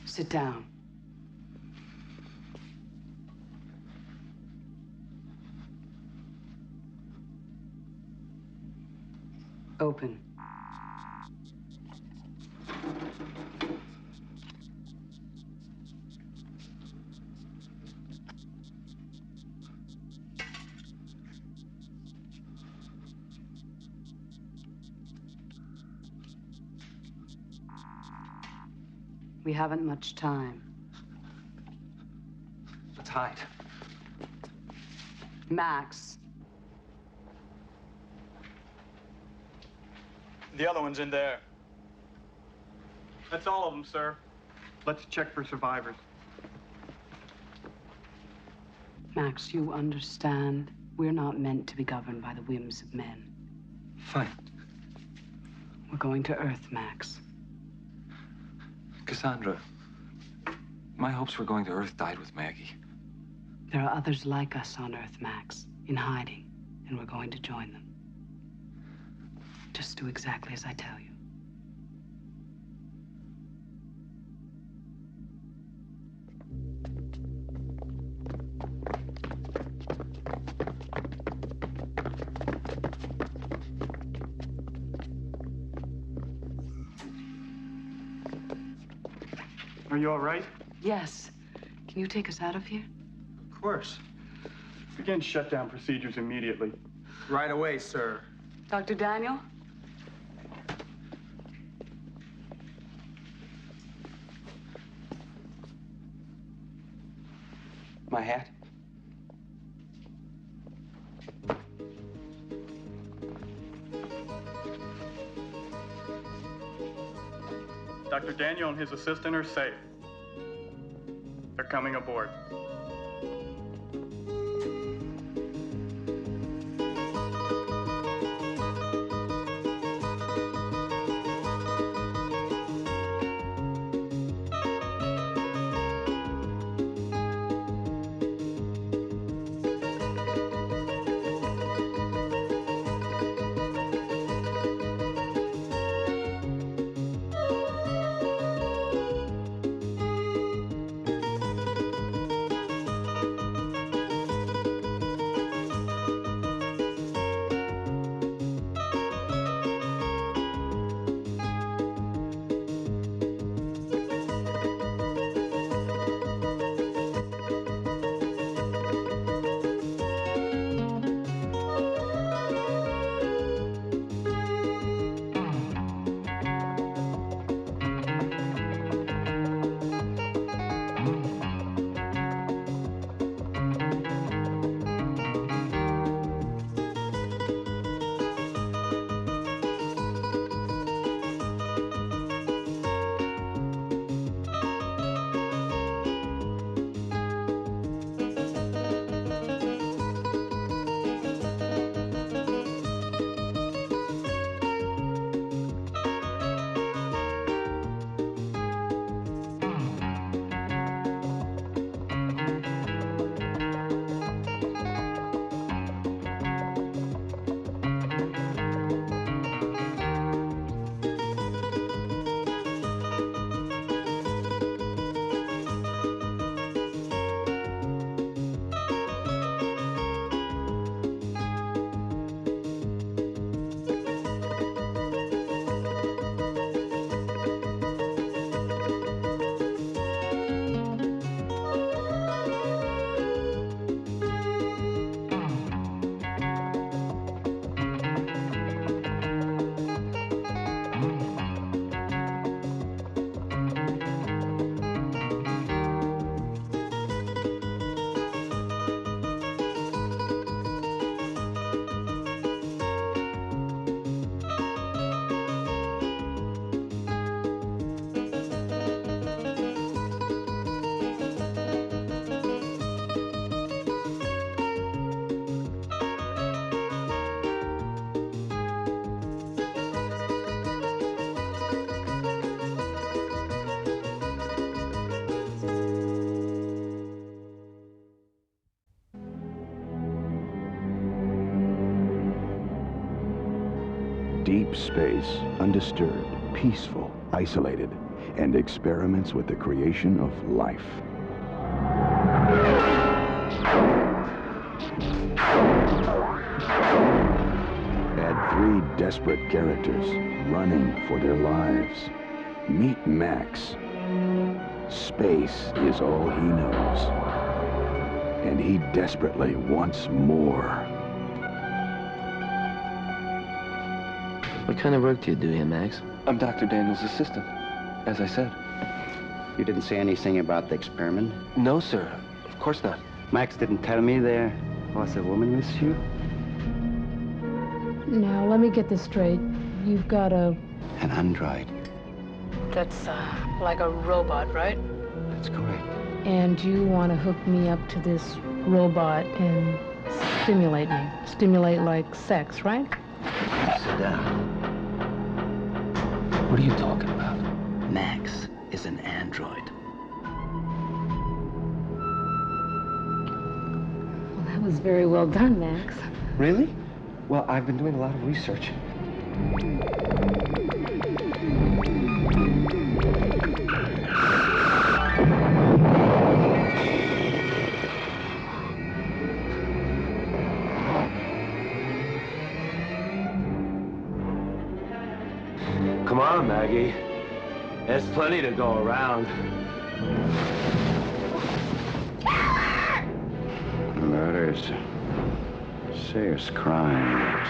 Sit down. Open. We haven't much time. Let's hide. Max. The other one's in there. That's all of them, sir. Let's check for survivors. Max, you understand? We're not meant to be governed by the whims of men. Fine. We're going to Earth, Max. Cassandra, my hopes for going to Earth died with Maggie. There are others like us on Earth, Max, in hiding, and we're going to join them. Just do exactly as I tell you. Are you all right? Yes. Can you take us out of here? Of course. Begin shutdown procedures immediately. Right away, sir. Dr. Daniel? My hat? Dr. Daniel and his assistant are safe. They're coming aboard. Deep space, undisturbed, peaceful, isolated, and experiments with the creation of life. Add 3 desperate characters running for their lives. Meet Max. Space is all he knows. And he desperately wants more. What kind of work do you do here, Max? I'm Dr. Daniel's assistant, as I said. You didn't say anything about the experiment? No, sir. Of course not. Max didn't tell me there was a woman with you? Now, let me get this straight. You've got An android. That's like a robot, right? That's correct. And you want to hook me up to this robot and stimulate me. Stimulate like sex, right? Sit down. What are you talking about? Max is an android. Well, that was very well done, Max. Really? Well, I've been doing a lot of research. Come on, Maggie. There's plenty to go around. Murders. Serious crimes.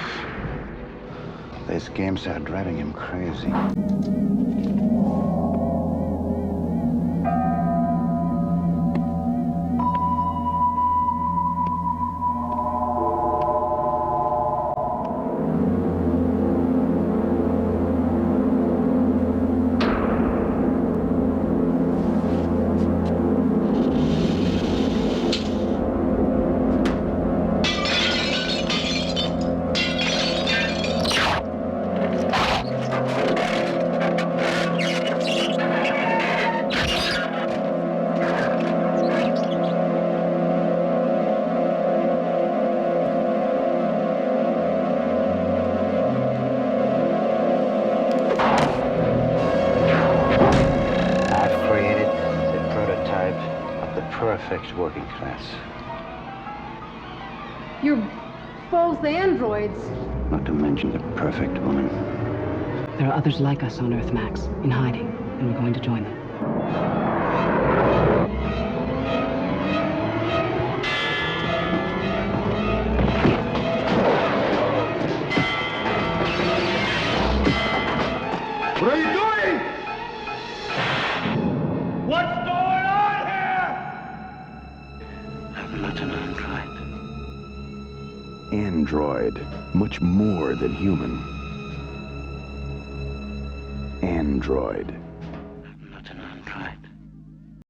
These games are driving him crazy. Perfect working class. You're both androids. Not to mention the perfect woman. There are others like us on Earth, Max, in hiding, and we're going to join them. What are you doing? What's going on here? I'm not an android. Android, much more than human. Android.